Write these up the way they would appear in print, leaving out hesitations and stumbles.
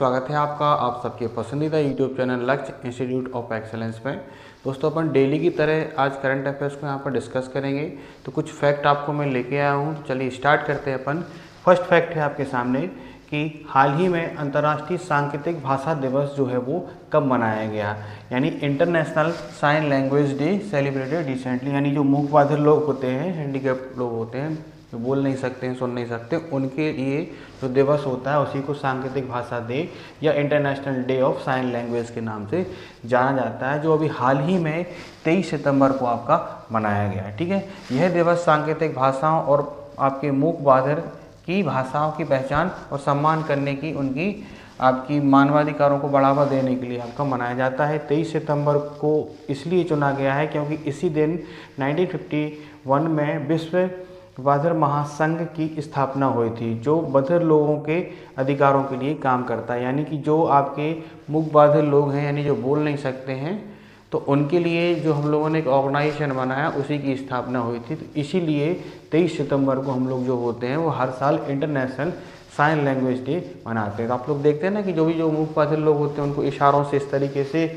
स्वागत है आपका आप सबके पसंदीदा यूट्यूब चैनल लक्ष्य इंस्टीट्यूट ऑफ एक्सेलेंस में। दोस्तों अपन डेली की तरह आज करंट अफेयर्स को यहाँ पर डिस्कस करेंगे। तो कुछ फैक्ट आपको मैं लेके आया हूँ, तो चलिए स्टार्ट करते हैं अपन। फर्स्ट फैक्ट है आपके सामने कि हाल ही में अंतर्राष्ट्रीय सांकेतिक भाषा दिवस जो है वो कब मनाया गया, यानी international sign language day celebrated recently. यानी जो मूक बधिर लोग होते हैं, हैंडीकैप्ड लोग होते हैं, जो बोल नहीं सकते हैं, सुन नहीं सकते, उनके लिए जो दिवस होता है उसी को सांकेतिक भाषा डे या international day of sine language के नाम से जाना जाता है, जो अभी हाल ही में 23 सितंबर को आपका मनाया गया है। ठीक है, यह दिवस सांकेतिक भाषाओं और आपके मूक बधिर की भाषाओं की पहचान और सम्मान करने की, उनकी आपकी मानवाधिकारों को बढ़ावा देने के लिए आपका मनाया जाता है। 23 सितंबर को इसलिए चुना गया है क्योंकि इसी दिन 1951 में विश्व बधिर महासंघ की स्थापना हुई थी, जो बधिर लोगों के अधिकारों के लिए काम करता है। यानी कि जो आपके मूक बधिर लोग हैं, यानी जो बोल नहीं सकते हैं, तो उनके लिए जो हम लोगों ने एक ऑर्गेनाइजेशन बनाया, उसी की स्थापना हुई थी। तो इसीलिए 23 सितंबर को हम लोग जो होते हैं वो हर साल इंटरनेशनल साइन लैंग्वेज डे मनाते हैं। तो आप लोग देखते हैं ना कि जो मूक बधिर लोग होते हैं उनको इशारों से इस तरीके से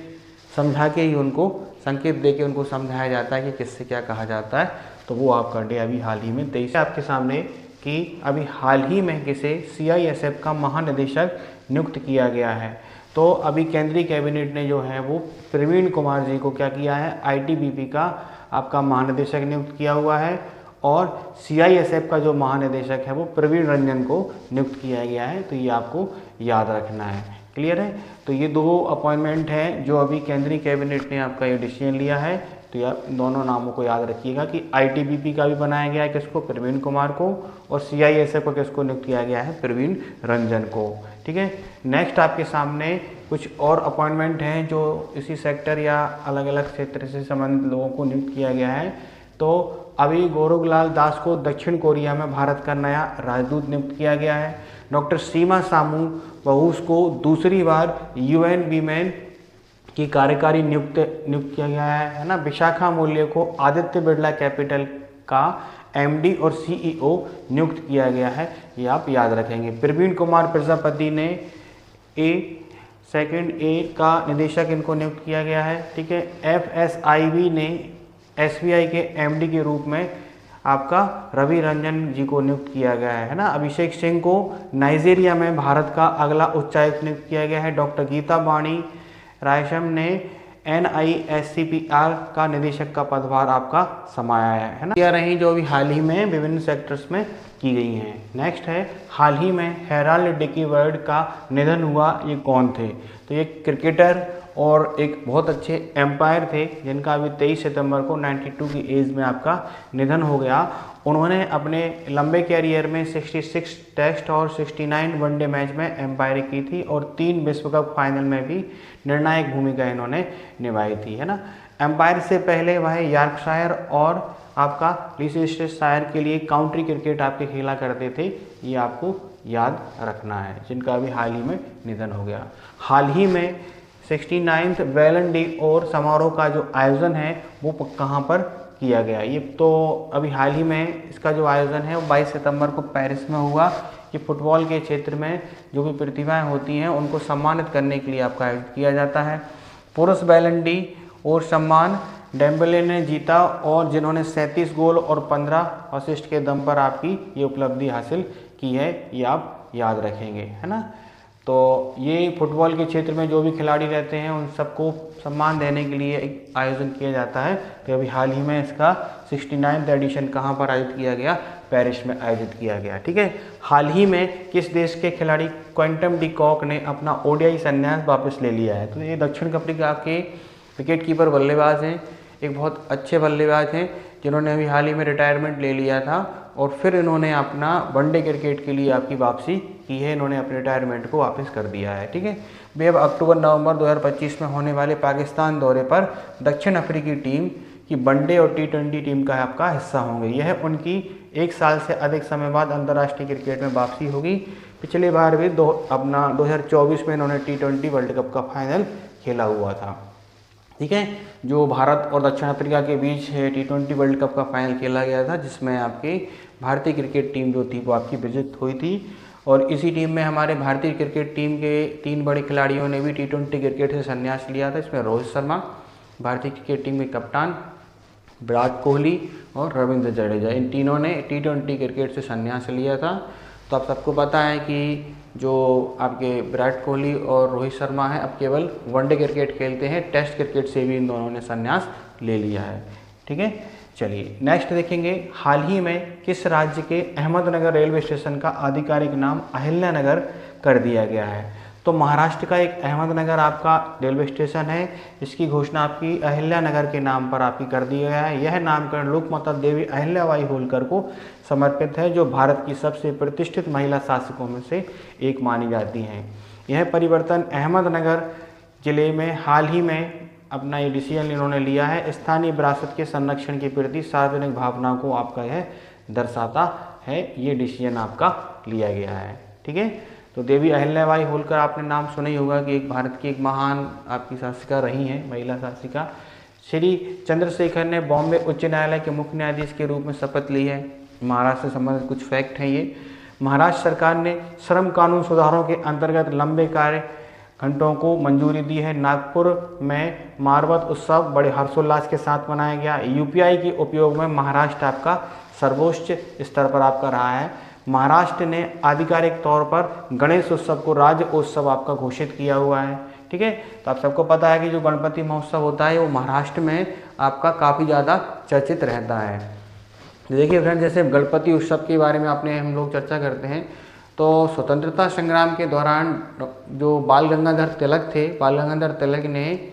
समझा के ही, उनको संकेत दे के उनको समझाया जाता है कि किससे क्या कहा जाता है। तो वो आपका डे अभी हाल ही में 23 आपके सामने कि अभी हाल ही में किसे CISF का महानिदेशक नियुक्त किया गया है। तो अभी केंद्रीय कैबिनेट ने जो है वो प्रवीण कुमार जी को क्या किया है, ITBP का आपका महानिदेशक नियुक्त किया हुआ है, और CISF का जो महानिदेशक है वो प्रवीण रंजन को नियुक्त किया गया है। तो ये आपको याद रखना है, क्लियर है। तो ये दो अपॉइंटमेंट हैं जो अभी केंद्रीय कैबिनेट ने आपका ये डिसीजन लिया है। तो यह दोनों नामों को याद रखिएगा कि ITBP का भी बनाया गया है किसको, प्रवीण कुमार को, और CISF को किसको नियुक्त किया गया है, प्रवीण रंजन को। ठीक है, नेक्स्ट आपके सामने कुछ और अपॉइंटमेंट हैं जो इसी सेक्टर या अलग अलग क्षेत्र से संबंधित लोगों को नियुक्त किया गया है। तो अभी गौरव दास को दक्षिण कोरिया में भारत का नया राजदूत नियुक्त किया गया है। डॉक्टर सीमा सामू बहुस को दूसरी बार UN वीमेन की कार्यकारी नियुक्त किया गया है ना। विशाखा मूल्य को आदित्य बिरला कैपिटल का MD और CEO नियुक्त किया गया है, ये आप याद रखेंगे। प्रवीण कुमार प्रजापति ने सेकंड A का निदेशक इनको नियुक्त किया गया है। ठीक है, FSIB ने SBI के MD के रूप में आपका रवि रंजन जी को नियुक्त किया गया है ना। अभिषेक सिंह को नाइजीरिया में भारत का अगला उच्चायुक्त नियुक्त किया गया है। डॉक्टर गीता बाणी रायशम ने NISCPR का निदेशक का पदभार आपका समाया है ना। यह रही जो अभी हाल ही में विभिन्न सेक्टर्स में की गई हैं। नेक्स्ट है, हाल ही में हेराल्ड डिकी वर्ड का निधन हुआ, ये कौन थे? तो ये क्रिकेटर और एक बहुत अच्छे एम्पायर थे जिनका अभी 23 सितंबर को 92 की एज में आपका निधन हो गया। उन्होंने अपने लंबे कैरियर में 66 टेस्ट और 69 वनडे मैच में एम्पायरिंग की थी, और 3 विश्व कप फाइनल में भी निर्णायक भूमिका इन्होंने निभाई थी, है ना। एम्पायर से पहले वह यॉर्कशायर और आपका लीसेस्टरशायर के लिए काउंटी क्रिकेट आपके खेला करते थे, ये आपको याद रखना है, जिनका अभी हाल ही में निधन हो गया। हाल ही में 69th बैलन डे और समारोह का जो आयोजन है वो कहाँ पर किया गया, ये तो अभी हाल ही में इसका जो आयोजन है वो 22 सितंबर को पेरिस में हुआ। ये फुटबॉल के क्षेत्र में जो भी प्रतिभाएं होती हैं उनको सम्मानित करने के लिए आपका आयोजित किया जाता है। पुरुष बैलन डी और सम्मान डेम्बले ने जीता, और जिन्होंने 37 गोल और 15 असिस्ट के दम पर आपकी ये उपलब्धि हासिल की है, ये आप याद रखेंगे, है ना। तो ये फुटबॉल के क्षेत्र में जो भी खिलाड़ी रहते हैं उन सबको सम्मान देने के लिए एक आयोजन किया जाता है। तो अभी हाल ही में इसका 69वां एडिशन कहाँ पर आयोजित किया गया, पेरिस में आयोजित किया गया। ठीक है, हाल ही में किस देश के खिलाड़ी क्विंटन डी कॉक ने अपना ODI संन्यास वापस ले लिया है? तो ये दक्षिण अफ्रीका के विकेट कीपर बल्लेबाज हैं, एक बहुत अच्छे बल्लेबाज हैं जिन्होंने अभी हाल ही में रिटायरमेंट ले लिया था, और फिर इन्होंने अपना वनडे क्रिकेट के लिए आपकी वापसी की है, इन्होंने अपने रिटायरमेंट को वापस कर दिया है। ठीक है, वे अब अक्टूबर-नवंबर 2025 में होने वाले पाकिस्तान दौरे पर दक्षिण अफ्रीकी टीम की वनडे और T20 टीम का आपका हिस्सा होंगे। यह उनकी 1 साल से अधिक समय बाद अंतर्राष्ट्रीय क्रिकेट में वापसी होगी। पिछले बार भी 2024 में इन्होंने T20 वर्ल्ड कप का फाइनल खेला हुआ था। ठीक है, जो भारत और दक्षिण अफ्रीका के बीच T20 वर्ल्ड कप का फाइनल खेला गया था, जिसमें आपकी भारतीय क्रिकेट टीम जो थी वो आपकी विजेत हुई थी, और इसी टीम में हमारे भारतीय क्रिकेट टीम के 3 बड़े खिलाड़ियों ने भी T20 क्रिकेट से संन्यास लिया था। इसमें रोहित शर्मा, भारतीय क्रिकेट टीम के कप्तान, विराट कोहली और रविंद्र जडेजा, इन तीनों ने T20 क्रिकेट से संन्यास लिया था। तो आप सबको पता है कि जो आपके विराट कोहली और रोहित शर्मा हैं अब केवल वनडे क्रिकेट खेलते हैं, टेस्ट क्रिकेट से भी इन दोनों ने संन्यास ले लिया है। ठीक है, चलिए नेक्स्ट देखेंगे, हाल ही में किस राज्य के अहमदनगर रेलवे स्टेशन का आधिकारिक नाम अहिल्यानगर कर दिया गया है? तो महाराष्ट्र का एक अहमदनगर आपका रेलवे स्टेशन है, इसकी घोषणा आपकी अहिल्यानगर के नाम पर आपकी कर दिया गया है। यह नामकरण लोकमाता देवी अहिल्याबाई होलकर को समर्पित है, जो भारत की सबसे प्रतिष्ठित महिला शासकों में से एक मानी जाती हैं। यह परिवर्तन अहमदनगर जिले में हाल ही में अपना ये डिसीजन इन्होंने लिया है, स्थानीय विरासत के संरक्षण के प्रति सार्वजनिक भावना को आपका यह दर्शाता है। ये डिसीजन आपका लिया गया है। ठीक है, तो देवी अहिल्याबाई होलकर आपने नाम सुना ही होगा कि एक भारत की एक महान आपकी शासिका रही हैं, महिला शासिका। श्री चंद्रशेखर ने बॉम्बे उच्च न्यायालय के मुख्य न्यायाधीश के रूप में शपथ ली है। महाराष्ट्र से संबंधित कुछ फैक्ट हैं ये। महाराष्ट्र सरकार ने श्रम कानून सुधारों के अंतर्गत लंबे कार्य घंटों को मंजूरी दी है। नागपुर में मारवत उत्सव बड़े हर्षोल्लास के साथ मनाया गया। यूपीआई के उपयोग में महाराष्ट्र आपका सर्वोच्च स्तर पर आपका रहा है। महाराष्ट्र ने आधिकारिक तौर पर गणेश उत्सव को राज्य उत्सव आपका घोषित किया हुआ है। ठीक है, तो आप सबको पता है कि जो गणपति महोत्सव होता है वो महाराष्ट्र में आपका काफ़ी ज़्यादा चर्चित रहता है। देखिए फ्रेंड, जैसे गणपति उत्सव के बारे में हम लोग चर्चा करते हैं, तो स्वतंत्रता संग्राम के दौरान जो बाल गंगाधर तिलक थे, बाल गंगाधर तिलक ने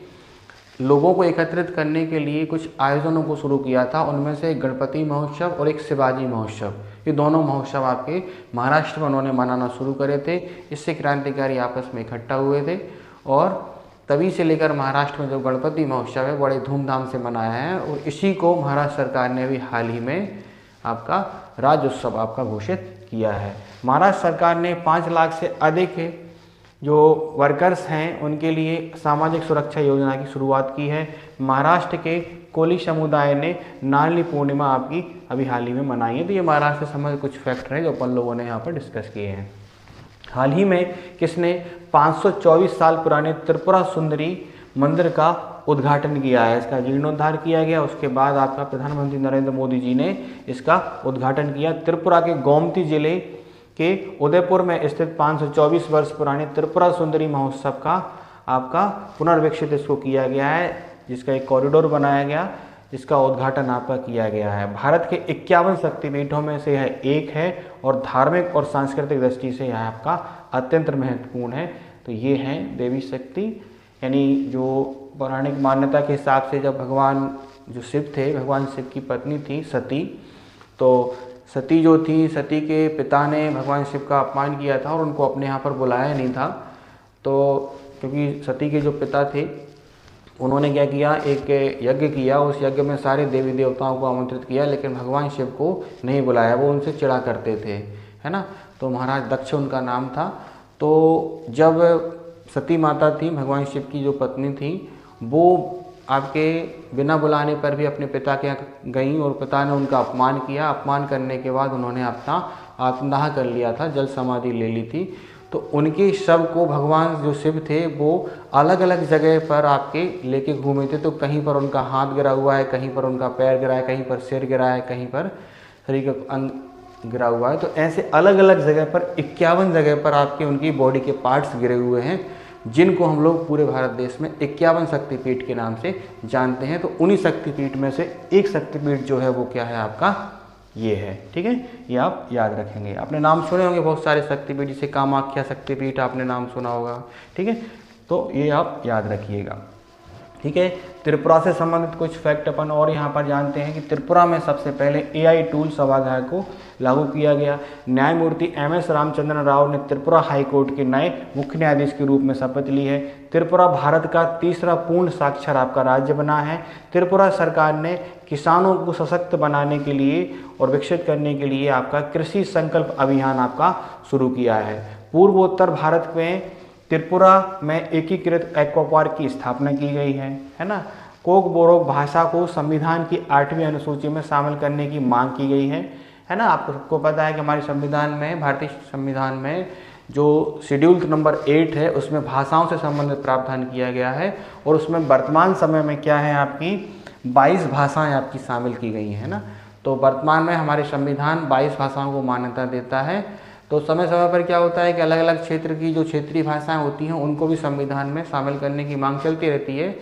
लोगों को एकत्रित करने के लिए कुछ आयोजनों को शुरू किया था। उनमें से एक गणपति महोत्सव और एक शिवाजी महोत्सव, ये दोनों महोत्सव आपके महाराष्ट्र में उन्होंने मनाना शुरू करे थे। इससे क्रांतिकारी आपस में इकट्ठा हुए थे और तभी से लेकर महाराष्ट्र में जो गणपति महोत्सव है बड़े धूमधाम से मनाया है। और इसी को महाराष्ट्र सरकार ने भी हाल ही में आपका राज्योत्सव आपका घोषित किया है। महाराष्ट्र सरकार ने 5 लाख से अधिक जो वर्कर्स हैं उनके लिए सामाजिक सुरक्षा योजना की शुरुआत की है। महाराष्ट्र के कोली समुदाय ने नारली पूर्णिमा आपकी अभी हाल ही में मनाई है। तो ये महाराष्ट्र से संबंधित कुछ फैक्ट हैं जो अपन लोगों ने यहाँ पर डिस्कस किए हैं। हाल ही में किसने 524 साल पुराने त्रिपुरा सुंदरी मंदिर का उद्घाटन किया है? इसका जीर्णोद्धार किया गया, उसके बाद आपका प्रधानमंत्री नरेंद्र मोदी जी ने इसका उद्घाटन किया। त्रिपुरा के गोमती जिले के उदयपुर में स्थित 524 वर्ष पुराने त्रिपुरा सुंदरी महोत्सव का आपका पुनर्विकसित इसको किया गया है, जिसका एक कॉरिडोर बनाया गया, जिसका उद्घाटन आपका किया गया है। भारत के 51 शक्तिपीठों में से यह एक है और धार्मिक और सांस्कृतिक दृष्टि से यह आपका अत्यंत महत्वपूर्ण है। तो ये हैं देवी शक्ति, यानी जो पौराणिक मान्यता के हिसाब से जब भगवान जो शिव थे, भगवान शिव की पत्नी थी सती, तो सती जो थी, सती के पिता ने भगवान शिव का अपमान किया था और उनको अपने यहाँ पर बुलाया नहीं था। तो क्योंकि सती के जो पिता थे उन्होंने क्या किया, एक यज्ञ किया, उस यज्ञ में सारे देवी देवताओं को आमंत्रित किया, लेकिन भगवान शिव को नहीं बुलाया, वो उनसे चिढ़ा करते थे, है ना। तो महाराज दक्ष उनका नाम था। तो जब सती माता थी, भगवान शिव की जो पत्नी थी, वो आपके बिना बुलाने पर भी अपने पिता के यहाँ गईं और पिता ने उनका अपमान किया। अपमान करने के बाद उन्होंने अपना आत्मदाह कर लिया था, जल समाधि ले ली थी। तो उनके शव को भगवान जो शिव थे वो अलग अलग जगह पर आपके लेके घूमे थे। तो कहीं पर उनका हाथ गिरा हुआ है, कहीं पर उनका पैर गिरा है, कहीं पर सिर गिरा है, कहीं पर शरीर का अंग गिरा हुआ है। तो ऐसे अलग अलग जगह पर 51 जगह पर आपके उनकी बॉडी के पार्ट्स गिरे हुए हैं, जिनको हम लोग पूरे भारत देश में 51 शक्तिपीठ के नाम से जानते हैं। तो उन्हीं शक्तिपीठ में से एक शक्तिपीठ जो है वो क्या है आपका, ये है। ठीक है, ये आप याद रखेंगे। आपने नाम सुने होंगे बहुत सारे शक्तिपीठ, जिसे कामाख्या शक्तिपीठ आपने नाम सुना होगा। ठीक है, तो ये आप याद रखिएगा। ठीक है, त्रिपुरा से संबंधित कुछ फैक्ट अपन और यहाँ पर जानते हैं कि त्रिपुरा में सबसे पहले AI टूल सभागार को लागू किया गया। न्यायमूर्ति MS रामचंद्रन राव ने त्रिपुरा हाईकोर्ट के नए मुख्य न्यायाधीश के रूप में शपथ ली है। त्रिपुरा भारत का तीसरा पूर्ण साक्षर आपका राज्य बना है। त्रिपुरा सरकार ने किसानों को सशक्त बनाने के लिए और विकसित करने के लिए आपका कृषि संकल्प अभियान आपका शुरू किया है। पूर्वोत्तर भारत में त्रिपुरा में एकीकृत एक्वा पार्क की स्थापना की गई है ना। कोक बोरोक भाषा को संविधान की 8वीं अनुसूची में शामिल करने की मांग की गई है है ना। आपको सबको पता है कि हमारे संविधान में, भारतीय संविधान में जो शेड्यूल नंबर 8 है उसमें भाषाओं से संबंधित प्रावधान किया गया है, और उसमें वर्तमान समय में क्या है, आपकी 22 भाषाएं आपकी शामिल की गई हैं ना। तो वर्तमान में हमारे संविधान 22 भाषाओं को मान्यता देता है। तो समय समय पर क्या होता है कि अलग अलग क्षेत्र की जो क्षेत्रीय भाषाएं होती हैं उनको भी संविधान में शामिल करने की मांग चलती रहती है,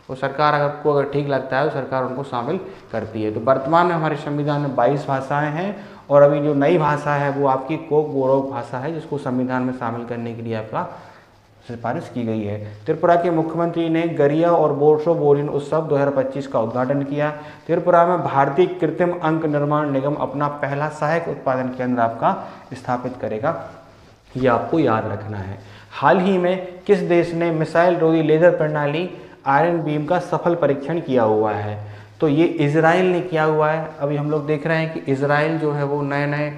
और सरकार अगर ठीक लगता है तो सरकार उनको शामिल करती है। तो वर्तमान में हमारे संविधान में 22 भाषाएं हैं, और अभी जो नई भाषा है वो आपकी कोक बोरोक भाषा है, जिसको संविधान में शामिल करने के लिए आपका सिफारिश की गई है। त्रिपुरा के मुख्यमंत्री ने गरिया और बोर्सो बोरिन उत्सव 2025 का उद्घाटन किया। त्रिपुरा में भारतीय कृत्रिम अंक निर्माण निगम अपना पहला सहायक उत्पादन केंद्र आपका स्थापित करेगा, ये आपको याद रखना है। हाल ही में किस देश ने मिसाइल रोधी लेजर प्रणाली आयरन बीम का सफल परीक्षण किया हुआ है? तो ये इजराइल ने किया हुआ है। अभी हम लोग देख रहे हैं कि इजराइल जो है वो नए नए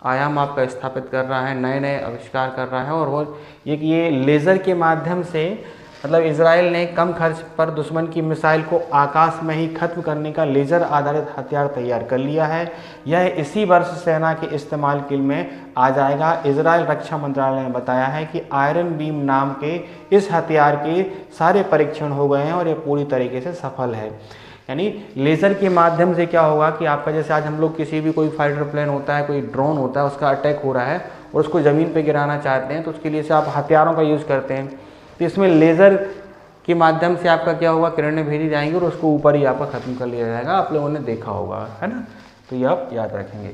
आयाम आपका स्थापित कर रहा है, नए नए आविष्कार कर रहा है, और वो ये लेज़र के माध्यम से, मतलब इजराइल ने कम खर्च पर दुश्मन की मिसाइल को आकाश में ही खत्म करने का लेज़र आधारित हथियार तैयार कर लिया है। यह इसी वर्ष सेना के इस्तेमाल के में आ जाएगा। इजराइल रक्षा मंत्रालय ने बताया है कि आयरन बीम नाम के इस हथियार के सारे परीक्षण हो गए हैं और यह पूरी तरीके से सफल है। यानी लेज़र के माध्यम से क्या होगा कि आपका, जैसे आज हम लोग किसी भी कोई फाइटर प्लेन होता है, कोई ड्रोन होता है, उसका अटैक हो रहा है और उसको ज़मीन पे गिराना चाहते हैं, तो उसके लिए से आप हथियारों का यूज़ करते हैं। तो इसमें लेज़र के माध्यम से आपका क्या होगा, किरणें भेजी जाएंगी और उसको ऊपर ही आपका ख़त्म कर लिया जाएगा। आप लोगों ने देखा होगा, है ना। तो ये आप याद रखेंगे।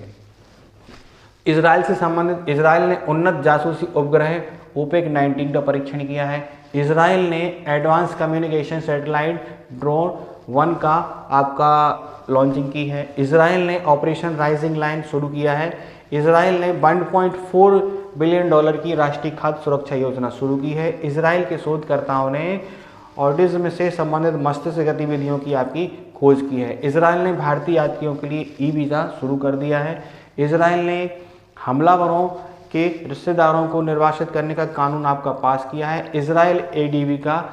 इजराइल से संबंधित, इजराइल ने उन्नत जासूसी उपग्रह ओपेक 19 का परीक्षण किया है। इजराइल ने एडवांस कम्युनिकेशन सैटेलाइट ड्रोन 1 का आपका लॉन्चिंग की है। इजराइल ने ऑपरेशन राइजिंग लाइन शुरू किया है। इजराइल ने $1.4 बिलियन की राष्ट्रीय खाद्य सुरक्षा योजना शुरू की है। इजराइल के शोधकर्ताओं ने ऑटिज्म से संबंधित मस्तिष्क गतिविधियों की आपकी खोज की है। इजराइल ने भारतीय यात्रियों के लिए ई वीज़ा शुरू कर दिया है। इजराइल ने हमलावरों के रिश्तेदारों को निर्वासित करने का कानून आपका पास किया है। इजराइल एडीबी का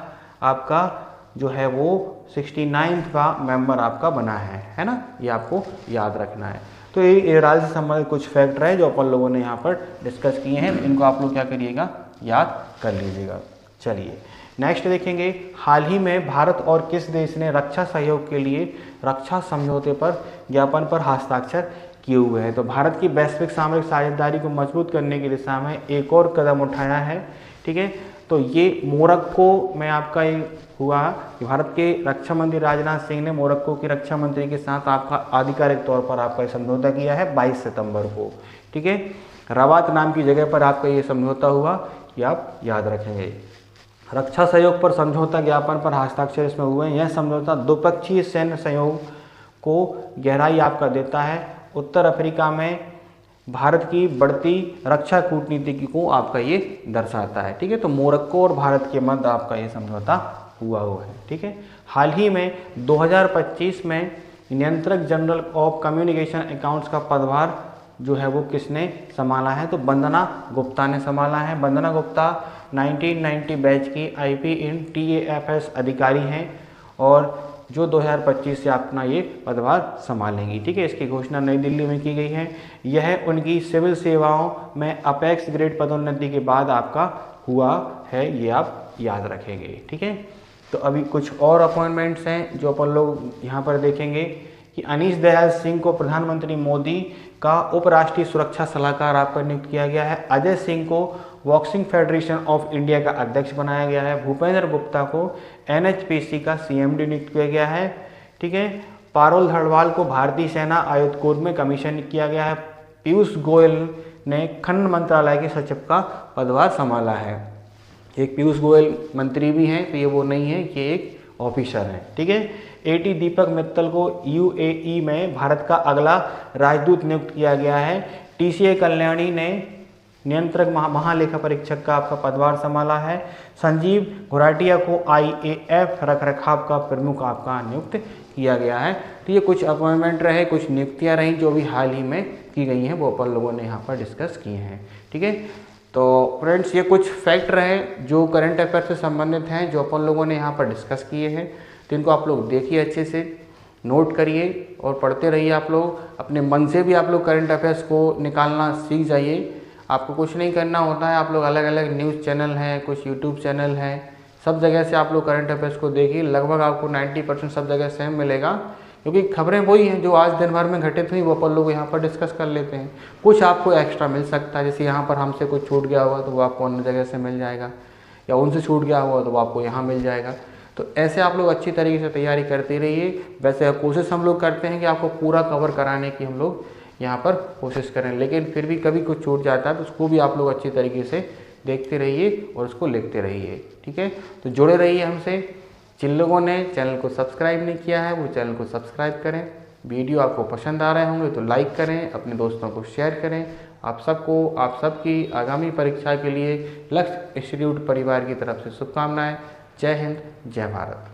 आपका जो है वो 69वां का मेंबर आपका बना है ना। ये आपको याद रखना है। तो ये इजराइल से संबंधित कुछ फैक्टर है जो अपन लोगों ने यहाँ पर डिस्कस किए हैं, इनको आप लोग क्या करिएगा, याद कर लीजिएगा। चलिए नेक्स्ट देखेंगे, हाल ही में भारत और किस देश ने रक्षा सहयोग के लिए रक्षा समझौते पर ज्ञापन पर हस्ताक्षर किए हुए हैं? तो भारत की वैश्विक सामरिक साझेदारी को मजबूत करने की दिशा में एक और कदम उठाया है। ठीक है, तो ये मोरक्को में आपका ये हुआ कि भारत के रक्षा मंत्री राजनाथ सिंह ने मोरक्को के रक्षा मंत्री के साथ आपका आधिकारिक तौर पर आपका समझौता किया है 22 सितंबर को। ठीक है, रवात नाम की जगह पर आपका ये समझौता हुआ, ये आप याद रखेंगे। रक्षा सहयोग पर समझौता ज्ञापन पर हस्ताक्षर इसमें हुए हैं। यह समझौता द्विपक्षीय सैन्य सहयोग को गहराई आपका देता है। उत्तर अफ्रीका में भारत की बढ़ती रक्षा कूटनीति को आपका ये दर्शाता है। ठीक है, तो मोरक्को और भारत के मध्य आपका ये समझौता हुआ है। ठीक है, हाल ही में 2025 में नियंत्रक जनरल ऑफ कम्युनिकेशन अकाउंट्स का पदभार जो है वो किसने संभाला है? तो वंदना गुप्ता ने संभाला है। वंदना गुप्ता 1990 बैच की IP इन TAFS अधिकारी हैं और जो 2025 से अपना ये पदभार संभालेंगी। ठीक है, इसकी घोषणा नई दिल्ली में की गई है। यह उनकी सिविल सेवाओं में अपेक्स ग्रेड पदोन्नति के बाद आपका हुआ है, ये आप याद रखेंगे। ठीक है, तो अभी कुछ और अपॉइंटमेंट्स हैं जो अपन लोग यहाँ पर देखेंगे कि अनीश दयाल सिंह को प्रधानमंत्री मोदी का उपराष्ट्रीय सुरक्षा सलाहकार आपका नियुक्त किया गया है। अजय सिंह को बॉक्सिंग फेडरेशन ऑफ इंडिया का अध्यक्ष बनाया गया है। भूपेंद्र गुप्ता को NHPC का CMD नियुक्त किया गया है। ठीक है, पारुल धड़वाल को भारतीय सेना आयुध कोर में कमीशन किया गया है। पीयूष गोयल ने खनन मंत्रालय के सचिव का पदभार संभाला है। एक पीयूष गोयल मंत्री भी हैं, तो ये वो नहीं है कि एक ऑफिसर हैं। ठीक है, AT दीपक मित्तल को UAE में भारत का अगला राजदूत नियुक्त किया गया है। TCA कल्याणी ने नियंत्रक महालेखा परीक्षक का आपका पदभार संभाला है। संजीव घोराटिया को IAF रखरखाव का प्रमुख आपका नियुक्त किया गया है। तो ये कुछ अपॉइंटमेंट रहे, कुछ नियुक्तियां रहीं जो भी हाल ही में की गई हैं, वो अपन लोगों ने यहाँ पर डिस्कस किए हैं। ठीक है, तो फ्रेंड्स ये कुछ फैक्ट रहे जो करंट अफेयर से संबंधित हैं, जो अपन लोगों ने यहाँ पर डिस्कस किए हैं। तो इनको आप लोग देखिए अच्छे से। नोट करिए और पढ़ते रहिए। आप लोग अपने मन से भी आप लोग करंट अफेयर्स को निकालना सीख जाइए। आपको कुछ नहीं करना होता है, आप लोग अलग अलग न्यूज़ चैनल हैं, कुछ यूट्यूब चैनल हैं, सब जगह से आप लोग करंट अफेयर्स को देखिए। लगभग आपको 90% सब जगह सेम मिलेगा, क्योंकि खबरें वही हैं जो आज दिन भर में घटित हुई, वो अपन लोग यहाँ पर डिस्कस कर लेते हैं। कुछ आपको एक्स्ट्रा मिल सकता है, जैसे यहाँ पर हमसे कुछ छूट गया हुआ तो वो आपको अन्य जगह से मिल जाएगा, या उनसे छूट गया हुआ तो वो आपको यहाँ मिल जाएगा। तो ऐसे आप लोग अच्छी तरीके से तैयारी करते रहिए। वैसे कोशिश हम लोग करते हैं कि आपको पूरा कवर कराने की हम लोग यहाँ पर कोशिश करें, लेकिन फिर भी कभी कुछ छूट जाता है तो उसको भी आप लोग अच्छी तरीके से देखते रहिए और उसको लिखते रहिए। ठीक है, तो जुड़े रहिए हमसे। जिन लोगों ने चैनल को सब्सक्राइब नहीं किया है वो चैनल को सब्सक्राइब करें। वीडियो आपको पसंद आ रहे होंगे तो लाइक करें, अपने दोस्तों को शेयर करें। आप सबको, आप सबकी आगामी परीक्षा के लिए लक्ष्य इंस्टीट्यूट परिवार की तरफ से शुभकामनाएं। जय हिंद, जय भारत।